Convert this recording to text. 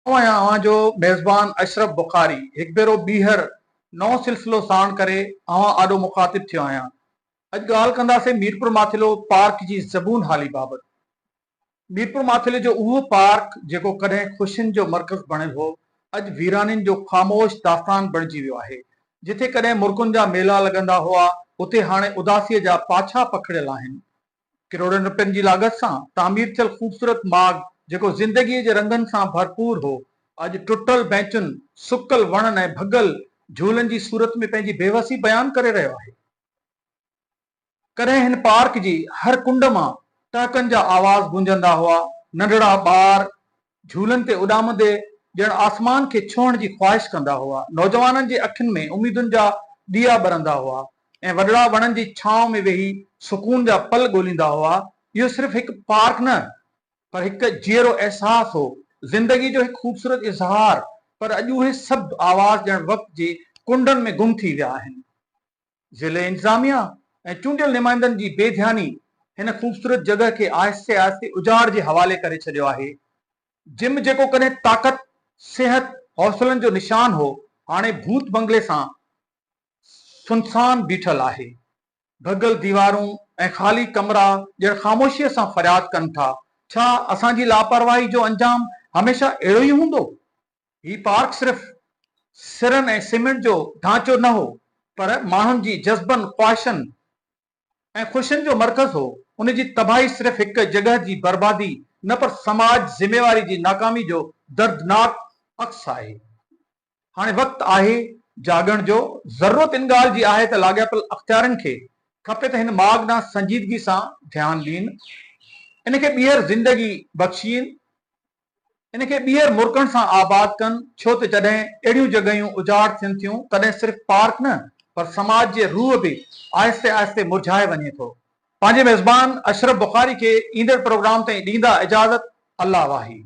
आवां जो मेज़बान अशरफ बुखारी एक भेरो बीहर नओं सिलसिलो साण करे आॾो मुखातिब थियो आहियां। अॼु ॻाल्हि कंदासीं मीरपुर माथिलो पार्क जी ज़बून हाली बाबति। मीरपुर माथिले जो उहो पार्क जेको कॾहिं ख़ुशियुनि जो मर्कज़ बणियल हो, अॼु वीराननि जो ख़ामोश दास्तान बणिजी वियो आहे। जिथे कॾहिं मुर्गुनि जा मेला लॻंदा हुआ, उते हाणे उदासीअ जा पाछा पखिड़ियल आहिनि। करोड़नि रुपयनि जी लागत सां तामीर थियल ख़ूबसूरत माग जेको ज़िंदगीअ जे रंगनि सां भरपूर हो, अॼु टुटल बेंचुनि, सुकल वणनि ऐं भॻल झूलनि जी सूरत में पंहिंजी बेवसी बयान करे रहियो आहे। कॾहिं हिन पार्क जी हर कुंड मां टहकनि जा आवाज़ गूंजंदा हुआ। नंढड़ा ॿार झूलनि ते उॾामंदे ॼण आसमान खे छुहण जी ख़्वाहिश कंदा हुआ। नौजवाननि जे अखियुनि में उमीदुनि जा ॾीया ॿरंदा हुआ ऐं वॾड़ा वणनि जी छांव में वेही सुकून जा पल ॻोल्हींदा हुआ। इहो सिर्फ़ु हिकु पार्क न, पर हिकु जीअरो अहसास हो, ज़िंदगी जो हिकु ख़ूबसूरत इज़हार। पर अॼु उहे सभु आवाज़ ॼण वक़्त जी कुंडनि में गुम थी विया आहिनि। ज़िले इंतज़ामिया ऐं चूंडियल नुमाइंदनि जी बेध्यानी हिन ख़ूबसूरत जॻह खे आहिस्ते आहिस्ते उजाड़ जे हवाले करे छॾियो आहे। जिम जेको कॾहिं ताक़त, सिहत, हौसलनि जो निशान हो, हाणे भूत बंगले सां सुनसान बीठल आहे। भॻल दीवारूं ऐं ख़ाली कमरा ॼण ख़ामोशीअ सां फरियाद कनि था। छा असांजी लापरवाही जो अंजाम हमेशा अहिड़ो ई हूंदो? ही पार्क सिर्फ़ सिरनि ऐं सीमेंट जो ढांचो न हो, पर माण्हुनि जी जज़्बनि, ख़्वाहिशनि ऐं ख़ुशियुनि जो मर्कज़ हो। उन जी तबाही सिर्फ़ु हिकु जॻह जी बर्बादी न, पर समाज ज़िम्मेवारी जी नाकामी जो दर्दनाक अक्स आहे। हाणे वक़्तु आहे जागण जो। ज़रूरत इन ॻाल्हि जी आहे त लाॻापियल अख़्तियारनि खे खपे त हिन माग ॾांहुं संजीदगी सां ध्यानु ॾीन, इनखे ॿीहर ज़िंदगी बख़्शीन, इनखे ॿीहर मुर्कनि सां आबाद कनि। छो त जॾहिं अहिड़ियूं जॻहियूं उजाड़ थियनि थियूं, तॾहिं सिर्फ़ु पार्क न, पर समाज जे रूह बि आहिस्ते आहिस्ते मुरझाए वञे थो। पंहिंजे मेज़बान अशरफ बुखारी खे ईंदड़ प्रोग्राम ताईं ॾींदा इजाज़त। अल्लाह वाही।